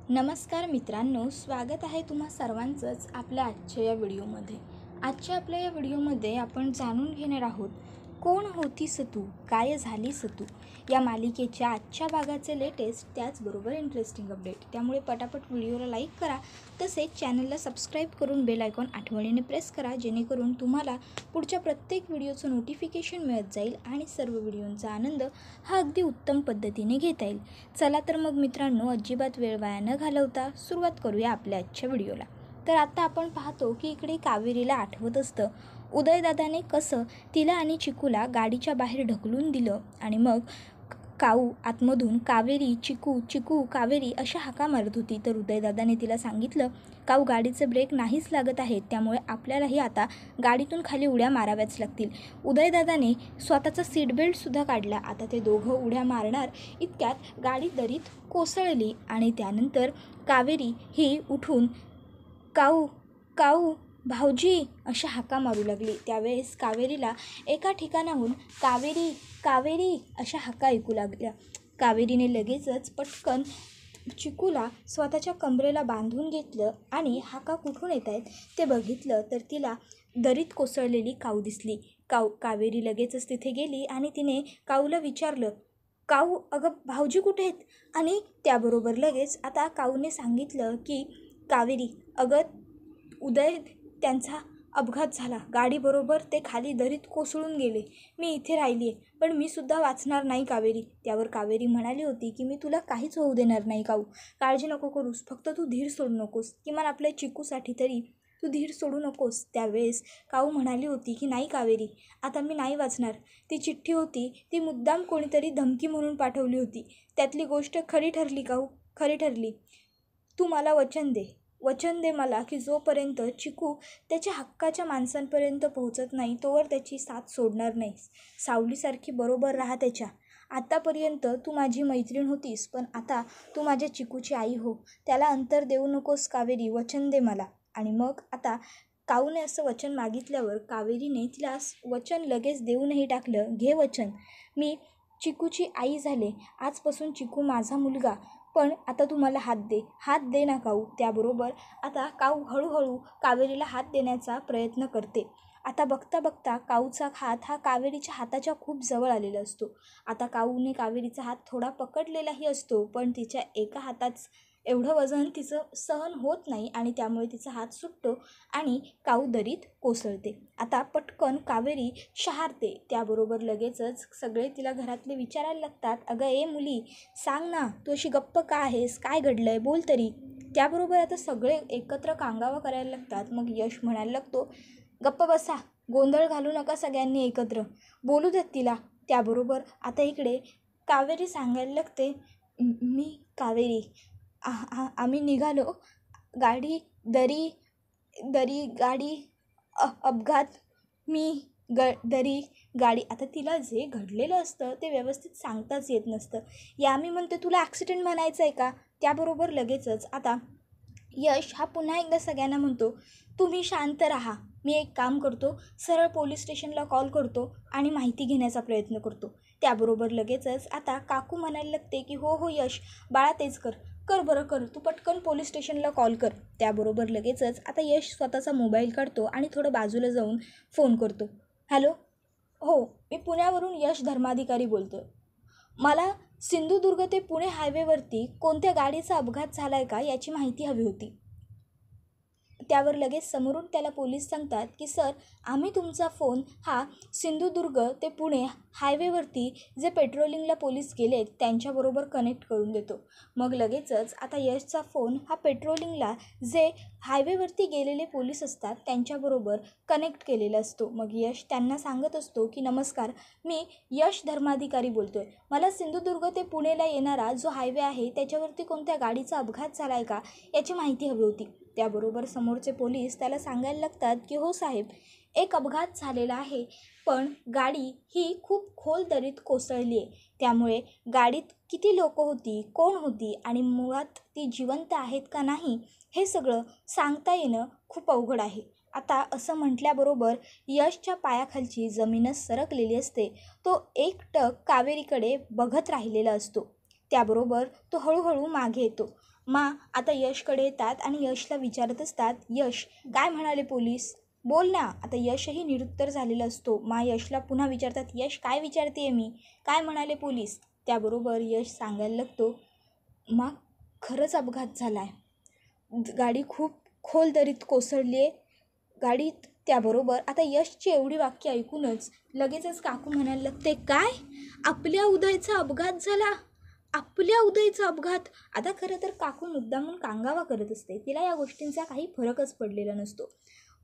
नमस्कार मित्रांनो, स्वागत आहे तुम्हा सर्वांचंच आपल्या आजच्या या व्हिडिओमध्ये। आजच्या आपल्या या व्हिडिओमध्ये आपण जाणून घेणार आहोत कोण होतीस तू, काय झालीस तू या मालिकेच्या आजच्या भागाचे लेटेस्ट त्याचबरोबर इंटरेस्टिंग अपडेट। त्यामुळे पटापट व्हिडिओला लाईक करा, तसेच चॅनलला सबस्क्राईब करून बेल आयकॉन आठवणीने प्रेस करा, जेणेकरून तुम्हाला पुढच्या प्रत्येक व्हिडिओचं नोटिफिकेशन मिळत जाईल आणि सर्व व्हिडिओंचा आनंद हा अगदी उत्तम पद्धतीने घेता येईल। चला तर मग मित्रांनो, अजिबात वेळ वाया न घालवता सुरुवात करूया आपल्या आजच्या व्हिडिओला। तर आता आपण पाहतो की इकडे कावेरीला आठवत असतं उदयदादाने कसं तिला आणि चिकूला गाडीच्या बाहेर ढकलून दिलं आणि मग काऊ आतमधून कावेरी चिकू चिकू कावेरी अशा हाका मारत होती। तर उदयदादाने तिला सांगितलं, काऊ गाडीचे ब्रेक नाहीच लागत आहेत, त्यामुळे आपल्यालाही आता गाडीतून खाली उड्या माराव्याच लागतील। उदयदादाने स्वतःचा सीट बेल्टसुद्धा काढला। आता ते दोघं उड्या मारणार इतक्यात गाडी दरीत कोसळली आणि त्यानंतर कावेरी ही उठून काऊ काऊ भाऊजी अशा हाका मारू लागली। त्यावेळेस कावेरीला एका ठिकाणाहून कावेरी कावेरी अशा हाका ऐकू लागल्या। कावेरीने लगेचच पटकन चिकूला स्वतःच्या कमरेला बांधून घेतलं आणि हाका कुठून येत आहेत ते बघितलं तर तिला दरीत कोसळलेली काऊ दिसली। कावेरी लगेचच तिथे गेली आणि तिने काऊला विचारलं, काऊ अगं भाऊजी कुठे आहेत? आणि त्याबरोबर लगेच आता काऊने सांगितलं की कावेरी अगं उदय त्यांचा अपघात झाला, गाडीबरोबर ते खाली दरीत कोसळून गेले, मी इथे राहिली आहे, पण मी सुद्धा वाचणार नाही कावेरी। त्यावर कावेरी म्हणाली होती की मी तुला काहीच होऊ देणार नाही काऊ, काळजी नको करूस, फक्त तू धीर सोडू नकोस, किमान आपल्या चिकूसाठी तरी तू धीर सोडू नकोस। त्यावेळेस काऊ म्हणाली होती की नाही कावेरी, आता मी नाही वाचणार, ती चिठ्ठी होती ती मुद्दाम कोणीतरी धमकी म्हणून पाठवली होती, त्यातली गोष्ट खरी ठरली काऊ, खरी ठरली। तू मला वचन दे मला की जोपर्यंत चिकू त्याच्या हक्काच्या माणसांपर्यंत पोहोचत नाही तोवर त्याची साथ सोडणार नाहीस, सावलीसारखी बरोबर राहा त्याच्या। आतापर्यंत तू माझी मैत्रीण होतीस, पण आता तू माझ्या चिकूची आई हो, त्याला अंतर देऊ नकोस कावेरी, वचन दे मला। आणि मग आता काऊने असं वचन मागितल्यावर कावेरीने तिला वचन लगेच देऊनही टाकलं, घे वचन, मी चिकूची आई झाले, आजपासून चिकू माझा मुलगा, पण आता तू मला हात दे ना काऊ। त्याबरोबर आता काऊ हळूहळू कावेरीला हात देण्याचा प्रयत्न करते। आता बघता बघता काऊचा हात हा कावेरीच्या हाताच्या खूप जवळ आलेला असतो। आता काऊने कावेरीचा हात थोडा पकडलेलाही असतो, पण तिच्या एका हातात एवढं वजन तिचं सहन होत नाही आणि त्यामुळे तिचा हात सुटतो आणि काऊ दरीत कोसळते। आता पटकन कावेरी शहारते। त्याबरोबर लगेचच सगळे तिला घरातले विचारायला लागतात, अगं ए मुली, सांग ना, तू अशी गप्प का आहेस, काय घडलंय, बोल तरी। त्याबरोबर आता सगळे एकत्र कांगावा करायला लागतात। मग यश म्हणायला लागतो, गप्प बसा, गोंधळ घालू नका, सगळ्यांनी एकत्र बोलू देत तिला। त्याबरोबर आता इकडे कावेरी सांगायला लागते, मी कावेरी, आम्ही निघालो, गाडी दरी गाडी अपघात, मी दरी गाडी। आता तिला जे घडलेलं असतं ते व्यवस्थित सांगताच येत नसतं, या मी म्हणते तुला ॲक्सिडेंट म्हणायचं आहे का। त्याबरोबर लगेचच आता यश हा पुन्हा एकदा सगळ्यांना म्हणतो, तुम्ही शांत राहा, मी एक काम करतो, सरळ पोलीस स्टेशनला कॉल करतो आणि माहिती घेण्याचा प्रयत्न करतो। त्याबरोबर लगेचच आता काकू म्हणायला लागते की हो हो यश बाळा, तेच कर बरं कर, तू पटकन पोलीस स्टेशनला कॉल कर। त्याबरोबर लगेचच आता यश स्वतःचा मोबाईल काढतो आणि थोडं बाजूला जाऊन फोन करतो, हॅलो, हो मी पुण्यावरून यश धर्माधिकारी बोलतो, मला सिंधुदुर्ग ते पुणे हायवेवरती कोणत्या गाडीचा अपघात झाला आहे का याची माहिती हवी होती। त्यावर लगेच समोरून त्याला पोलीस सांगतात की सर, आम्ही तुमचा फोन हा सिंधुदुर्ग ते पुणे हायवेवरती जे पेट्रोलिंगला पोलीस गेलेत त्यांच्याबरोबर कनेक्ट करून देतो। मग लगेचच आता यशचा फोन हा पेट्रोलिंगला जे हायवेवरती गेलेले पोलीस असतात त्यांच्याबरोबर कनेक्ट केलेला असतो। मग यश त्यांना सांगत असतो की नमस्कार, मी यश धर्माधिकारी बोलतोय, मला सिंधुदुर्ग ते पुणेला येणारा जो हायवे आहे त्याच्यावरती कोणत्या गाडीचा अपघात झाला आहे का याची माहिती हवी होती। त्याबरोबर समोरचे पोलीस त्याला सांगायला लागतात की हो साहेब, एक अपघात झालेला आहे, पण गाडी ही खूप खोल दरीत कोसळली आहे, त्यामुळे गाडीत किती लोक होती, कोण होती आणि मुळात ती जिवंत आहेत का नाही हे सगळं सांगता येणं खूप अवघड आहे। आता असं म्हटल्याबरोबर यशच्या पायाखालची जमीनच सरकलेली असते, तो एकटक कावेरीकडे बघत राहिलेला असतो। त्याबरोबर तो हळूहळू मागे येतो. मा आता यशकडे येतात आणि यशला विचारत असतात, यश काय म्हणाले पोलीस, बोल ना. आता यशही निरुत्तर झालेला असतो. मा यशला पुन्हा विचारतात, यश काय विचारते मी, काय म्हणाले पोलीस. त्याबरोबर यश सांगायला लागतो, मा खरंच अपघात झाला आहे, गाडी खूप खोल दरीत कोसळली आहे गाडीत. त्याबरोबर आता यशची एवढी वाक्य ऐकूनच लगेचच काकू म्हणायला लागते, काय आपल्या उदयचा अपघात झाला, आपल्या उदयचा अपघात. आता खरं तर काकू मुद्दामून कांगावा करत असते, तिला या गोष्टींचा काही फरकच पडलेला नसतो.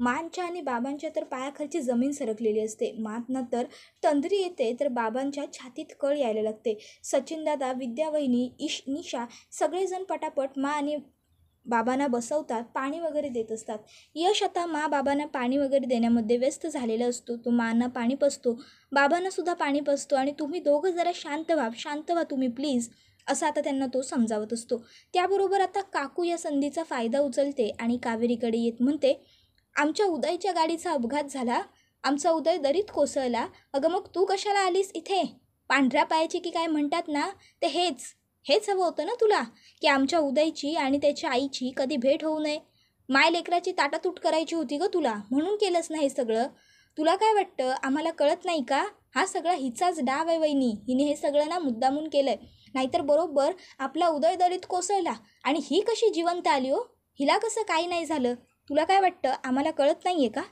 मांच्या आणि बाबांच्या तर पायाखालची जमीन सरकलेली असते. मातना तर तंद्री येते तर बाबांच्या छातीत कळ यायला लागते. सचिन दादा, विद्या वहिनी, निशा सगळेजण पटापट मा आणि बाबांना बसवतात, पाणी वगैरे देत असतात. यश आता बाबांना पाणी वगैरे देण्यामध्ये व्यस्त झालेला असतो. तो मांना पाणी पाजतो, बाबांना सुद्धा पाणी पाजतो आणि तुम्ही दोघं जरा शांत व्हा तुम्ही प्लीज, असं आता त्यांना तो समजावत असतो. त्याबरोबर आता काकू या संधीचा फायदा उचलते आणि कावेरीकडे येत म्हणते, आमच्या उदयच्या गाडीचा अपघात झाला, आमचा उदय दरीत कोसळला. अगं मग तू कशाला आलीस इथे, पांढऱ्या पायाची की काय म्हणतात ना, ते हेच हवं होतं ना तुला, की आमच्या उदयची आणि त्याच्या आईची कधी भेट होऊ नये. माय लेकराची ताटातूट करायची होती ग तुला, म्हणून केलंच नाही सगळं. तुला काय वाटतं आम्हाला कळत नाही का, हा सगळा हिचाच डाव आहे वहिनी, हिने हे सगळं ना मुद्दामून केलं आहे. नाहीतर बरोबर आपला उदय दरीत कोसळला आणि ही कशी जिवंत आली हो, हिला कसं काही नाही झालं. तुला काय वाटतं आम्हाला कळत नाही आहे का,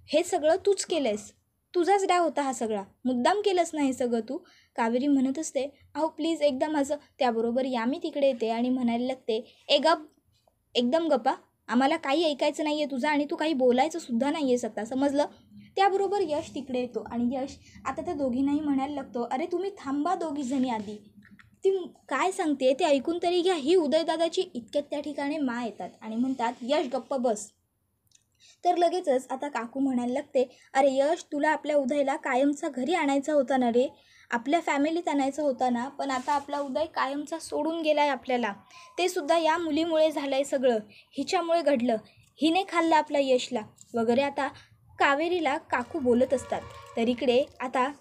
हे सगळं तूच केलं आहेस, तुझाच डाव होता हा सगळा, मुद्दाम केलंच नाही सगळं तू. कावेरी म्हणत असते, अहो प्लीज एकदा माझं. त्याबरोबर यामी तिकडे येते आणि म्हणायला लागते, एकदम गप्पा, आम्हाला काही ऐकायचं नाही आहे तुझं आणि तू काही बोलायचं सुद्धा नाही आहेस आता, समजलं. त्याबरोबर यश तिकडे येतो आणि यश आता त्या दोघींनाही म्हणायला लागतो, अरे तुम्ही थांबा दोघीजणी आधी, ती काय सांगते ते ऐकून तरी घ्या. ही उदयदादाची. इतक्यात त्या ठिकाणी मा येतात आणि म्हणतात, यश गप्प बस. तर लगेचच आता काकू म्हणायला लागते, अरे यश तुला आपल्या उदयला कायमचा घरी आणायचा होता ना रे, आपल्या फॅमिलीत आणायचा होता ना, पण आता आपला उदय कायमचा सोडून गेला आहे आपल्याला, ते सुद्धा या मुलीमुळे झालं आहे सगळं, हिच्यामुळे घडलं, हिने खाल्लं आपल्या यशला वगैरे. आता कावेरीला काकू बोलत असतात तर इकडे आता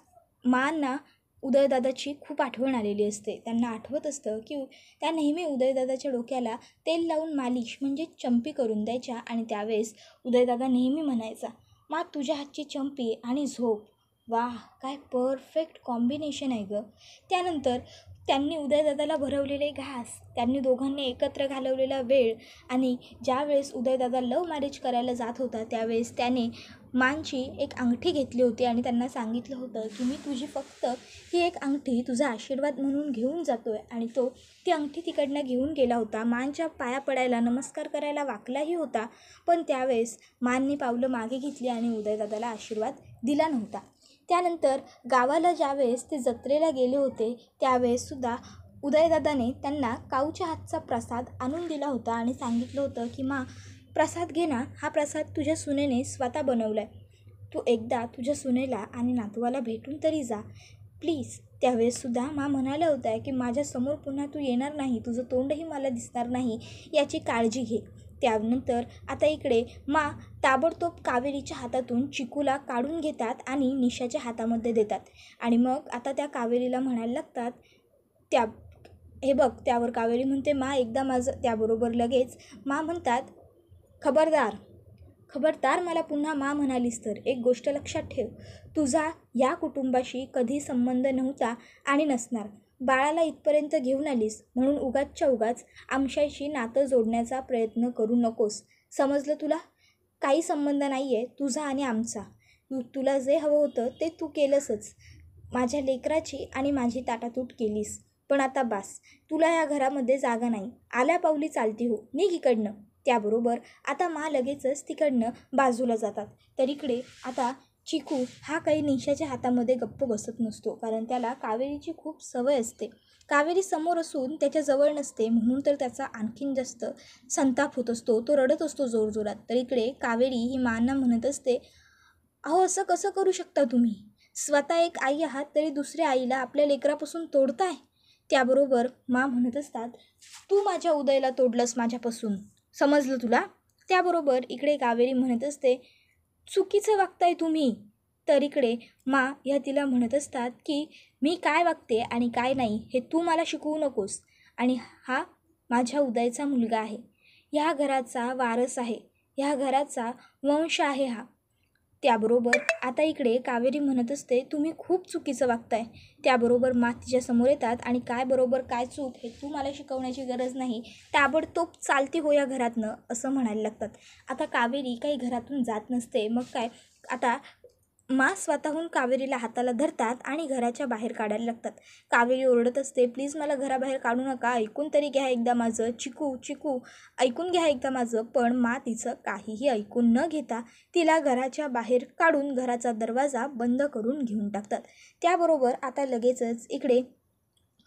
मांना उदयदादाची खूप आठवण आलेली असते. त्यांना आठवत असतं की त्या नेहमी उदयदादाच्या डोक्याला तेल लावून मालिश म्हणजे चंपी करून द्यायच्या आणि त्यावेळेस उदयदादा नेहमी म्हणायचा, मा तुझ्या हातची चंपी आणि झोप, वाह काय परफेक्ट कॉम्बिनेशन आहे गं. त्यानंतर त्यांनी उदयदादाला भरवलेले घास, त्यांनी दोघांनी एकत्र घालवलेला वेळ आणि ज्यावेळेस उदयदादा लव्ह मॅरेज करायला जात होता त्यावेळेस त्याने मांची एक अंगठी घेतली होती आणि त्यांना सांगितलं होतं की मी तुझी फक्त ही एक अंगठी तुझा आशीर्वाद म्हणून घेऊन जातो आहे. आणि तो ती अंगठी तिकडनं घेऊन गेला होता. मांच्या पाया पडायला नमस्कार करायला वाकलाही होता, पण त्यावेळेस मांनी पावलं मागे घेतली आणि उदयदादाला आशीर्वाद दिला नव्हता. त्यानंतर गावाला ज्यावेळेस ते जत्रेला गेले होते त्यावेळेससुद्धा उदयदादाने त्यांना काऊच्या हातचा प्रसाद आणून दिला होता आणि सांगितलं होतं की मा प्रसाद घे ना, हा प्रसाद तुझ्या सुनेने स्वतः बनवला आहे, तू एकदा तुझ्या सुनेला आणि नातवाला भेटून तरी जा प्लीज. त्यावेळेससुद्धा मा म्हणाल्या होत्या की माझ्यासमोर पुन्हा तू येणार नाही, तुझं तोंडही मला दिसणार नाही, याची काळजी घे. त्यानंतर आता इकडे मा ताबडतोब कावेरीच्या हातातून चिकूला काढून घेतात आणि निशाच्या हातामध्ये देतात आणि मग आता त्या कावेरीला म्हणायला लागतात, हे बघ. त्यावर कावेरी म्हणते, मा एकदा माझं. त्याबरोबर लगेच मा म्हणतात, खबरदार मला पुन्हा मा म्हणालीस तर एक गोष्ट लक्षात ठेव, तुझा या कुटुंबाशी कधी संबंध नव्हता आणि नसणार. बाळाला इथपर्यंत घेऊन आलीस म्हणून उगाचच्या उगाच आमच्याशी नातं जोडण्याचा प्रयत्न करू नकोस, समजलं तुला. काही संबंध नाही आहे तुझा आणि आमचा. तुला जे हवं होतं ते तू केलंसच, माझ्या लेकराची आणि माझी ताटातूट केलीस, पण आता बास, तुला या घरामध्ये जागा नाही, आल्या पावली चालती हो, निघ इकडनं. त्याबरोबर आता मा लगेचच तिकडनं बाजूला जातात. तर इकडे आता चिकू हा काही निशाच्या हातामध्ये गप्प बसत नसतो, कारण त्याला कावेरीची खूप सवय असते. कावेरी समोर असून त्याच्याजवळ नसते म्हणून तर त्याचा आणखीन जास्त संताप होत असतो, तो रडत असतो जोरजोरात. तर इकडे कावेरी ही मांना म्हणत असते, अहो असं कसं करू शकता तुम्ही, स्वतः एक आई आहात तरी दुसऱ्या आईला आपल्या लेकरापासून तोडताय. त्याबरोबर मा म्हणत असतात, तू माझ्या उदयला तोडलंस माझ्यापासून, समजलं तुला. त्याबरोबर इकडे कावेरी म्हणत असते, चुकीचं वागताय तुम्ही, तर इकडे मा ह्या तिला म्हणत असतात की मी काय वागते आणि काय नाही हे तू मला शिकवू नकोस, आणि हा माझ्या उदयचा मुलगा आहे, ह्या घराचा वारस आहे, ह्या घराचा वंश आहे हा. त्याबरोबर आता इकडे कावेरी म्हणत असते तुम्ही खूप चुकीचं वागताय. त्याबरोबर मा तिच्यासमोर येतात आणि काय बरोबर काय चूक हे तू मला शिकवण्याची गरज नाही, ताबडतोब चालती हो या घरातनं, असं म्हणायला लागतात. आता कावेरी काही घरातून जात नसते. मग काय, आता मा स्वतःहून कावेरीला हाताला धरतात आणि घराच्या बाहेर काढायला लागतात. कावेरी ओरडत असते प्लीज मला घराबाहेर काढू नका, ऐकून तरी घ्या एकदा माझं, चिकू चिकू ऐकून घ्या एकदा माझं. पण मा तिचं काहीही ऐकून न घेता तिला घराच्या बाहेर काढून घराचा दरवाजा बंद करून घेऊन टाकतात. त्याबरोबर आता लगेचच इकडे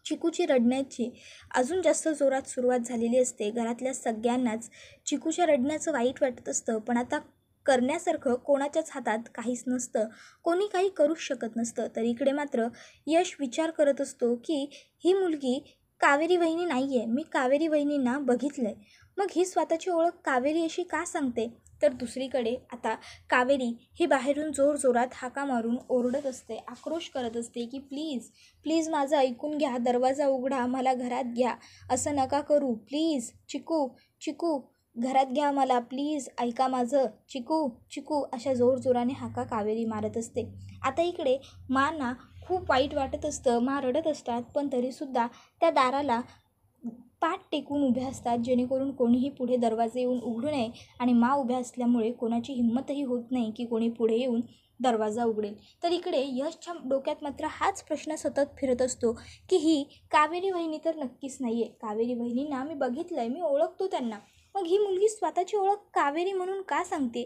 चिकूची रडण्याची अजून जास्त जोरात सुरुवात झालेली असते. घरातल्या सगळ्यांनाच चिकूच्या रडण्याचं वाईट वाटत असतं, पण आता करण्यासारखं कोणाच्याच हातात काहीच नसतं, कोणी काही करूच शकत नसतं. तर इकडे मात्र यश विचार करत असतो की ही मुलगी कावेरी वहिनी नाही आहे, मी कावेरी वहिनींना बघितलं आहे, मग ही स्वतःची ओळख कावेरी अशी का सांगते. तर दुसरीकडे आता कावेरी ही बाहेरून जोरजोरात हाका मारून ओरडत असते, आक्रोश करत असते की प्लीज प्लीज माझं ऐकून घ्या, दरवाजा उघडा, मला घरात घ्या, असं नका करू, प्लीज चिकू चिकू घरात घ्या मला, प्लीज ऐका माझं, चिकू चिकू अशा जोरजोराने हाका कावेरी मारत असते. आता इकडे मांना खूप वाईट वाटत असतं, मा रडत असतात, पण तरीसुद्धा त्या दाराला पाठ टेकून उभ्या असतात जेणेकरून कोणीही पुढे दरवाजे येऊन उघडू नये, आणि मा उभ्या असल्यामुळे कोणाची हिंमतही होत नाही की कोणी पुढे येऊन दरवाजा उघडेल. तर इकडे यशच्या डोक्यात मात्र हाच प्रश्न सतत फिरत असतो की ही कावेरी वहिनी तर नक्कीच नाही आहे, कावेरी वहिनींना मी बघितलं आहे, मी ओळखतो त्यांना, मग ही मुलगी स्वतःची ओळख कावेरी म्हणून का सांगते,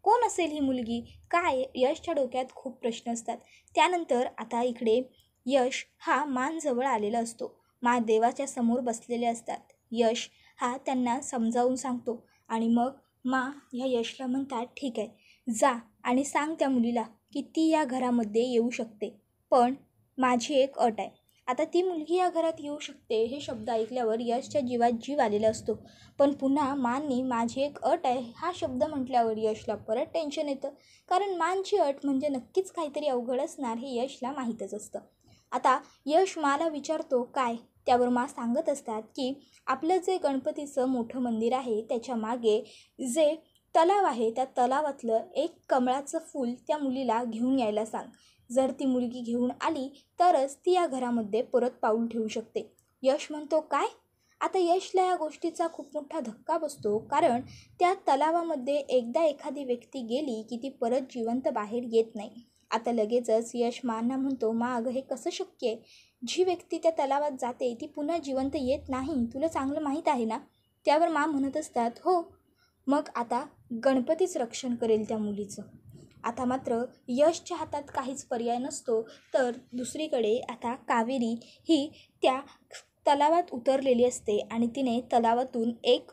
कोण असेल ही मुलगी, काय. यशच्या डोक्यात खूप प्रश्न असतात. त्यानंतर आता इकडे यश हा मानजवळ आलेला असतो, महादेवाच्या समोर बसलेले असतात. यश हा त्यांना समजावून सांगतो आणि मग मा ह्या यशला म्हणतात ठीक आहे, जा आणि सांग त्या मुलीला की ती या घरामध्ये येऊ शकते, पण माझी एक अट आहे. आता ती मुलगी या घरात येऊ शकते हे शब्द ऐकल्यावर यशच्या जीवात जीव आलेला असतो, पण पुन्हा माननी माझी एक अट आहे हा शब्द म्हटल्यावर यशला परत टेन्शन येतं, कारण मानची अट म्हणजे नक्कीच काहीतरी अवघड असणार हे यशला माहीतच असतं. आता यश माला विचारतो काय, त्यावर मा सांगत असतात की आपलं जे गणपतीचं मोठं मंदिर आहे त्याच्या मागे जे तलाव आहे त्या तलावातलं एक कमळाचं फूल त्या मुलीला घेऊन यायला सांग, जर ती मुलगी घेऊन आली तरच ती या घरामध्ये परत पाऊल ठेवू शकते. यश म्हणतो काय. आता यशला या गोष्टीचा खूप मोठा धक्का बसतो, कारण त्या तलावामध्ये एकदा एखादी व्यक्ती गेली की ती परत जिवंत बाहेर येत नाही. आता लगेचच यश मांना म्हणतो मा अगं हे कसं शक्य आहे, जी व्यक्ती त्या तलावात जाते ती पुन्हा जिवंत येत नाही, तुला चांगलं माहीत आहे ना. त्यावर मा म्हणत असतात हो, मग आता गणपतीच रक्षण करेल त्या मुलीचं. आता मात्र यशच्या हातात काहीच पर्याय नसतो. तर दुसरीकडे आता कावेरी ही त्या तलावात उतरलेली असते आणि तिने तलावातून एक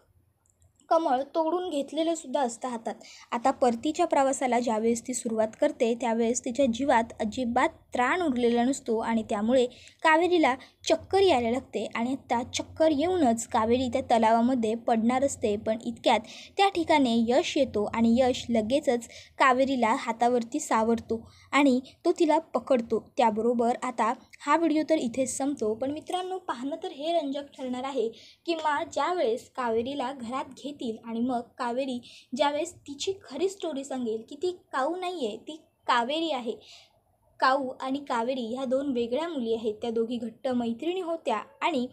कमळ तोडून घेतलेलं सुद्धा असतं हातात. आता परतीच्या प्रवासाला ज्यावेळेस ती सुरुवात करते त्यावेळेस तिच्या जीवात अजिबात त्राण उरलेला नसतो आणि त्यामुळे कावेरीला चक्कर यायला लागते आणि त्या चक्कर येऊनच कावेरी त्या तलावामध्ये पडणार असते. पण इतक्यात त्या ठिकाणी यश येतो आणि यश लगेचच कावेरीला हातावरती सावरतो आणि तो तिला पकडतो. त्याबरोबर आता हा व्हिडिओ तर इथेच संपतो, पण मित्रांनो पाहणं तर हे रंजक ठरणार आहे की मा ज्यावेळेस कावेरीला घरात घेतील आणि मग कावेरी ज्यावेळेस तिची खरी स्टोरी सांगेल की ती काऊ नाही आहे, ती कावेरी आहे. काऊ आणि कावेरी ह्या दोन वेगळ्या मुली आहेत, त्या दोघी घट्ट मैत्रिणी होत्या आणि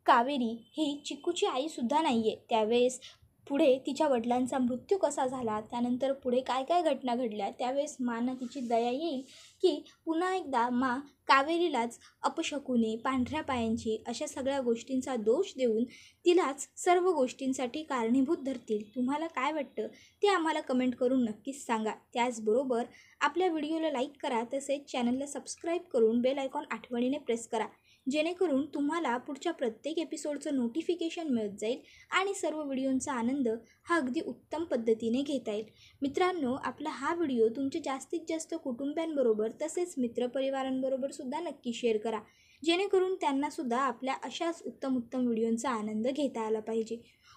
कावेरी ही चिकूची आईसुद्धा नाही आहे. त्यावेळेस पुढे तिच्या वडिलांचा मृत्यू कसा झाला, त्यानंतर पुढे काय काय घटना घडल्या, त्यावेळेस माना तिची दया येईल की पुन्हा एकदा मा कावेरीलाच अपशकुनी, पांढऱ्या पायांची अशा सगळ्या गोष्टींचा दोष देऊन तिलाच सर्व गोष्टींसाठी कारणीभूत धरतील. तुम्हाला काय वाटतं ते आम्हाला कमेंट करून नक्कीच सांगा. त्याचबरोबर आपल्या व्हिडिओला लाईक करा, तसेच चॅनलला सबस्क्राईब करून बेल आयकॉन आठवणीने प्रेस करा, जेणेकरून तुम्हाला पुढच्या प्रत्येक एपिसोडचं नोटिफिकेशन मिळत जाईल आणि सर्व व्हिडिओंचा आनंद हा अगदी उत्तम पद्धतीने घेता येईल. मित्रांनो आपला हा व्हिडिओ तुमच्या जास्तीत जास्त कुटुंबियांबरोबर तसेच मित्रपरिवारांबरोबर सुद्धा नक्की शेअर करा. जेणेकरून त्यांनासुद्धा आपल्या अशाच उत्तम उत्तम व्हिडिओंचा आनंद घेता आला पाहिजे.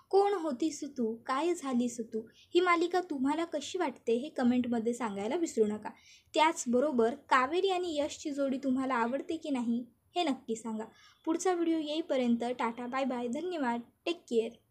कोण होतीस तू, काय झालीस तू, ही मालिका तुम्हाला कशी वाटते हे कमेंटमध्ये सांगायला विसरू नका. त्याचबरोबर कावेरी आणि यशची जोडी तुम्हाला आवडते की नाही हे नक्की सांगा. पुढचा व्हिडिओ येईपर्यंत टाटा बाय बाय, धन्यवाद, टेक केअर.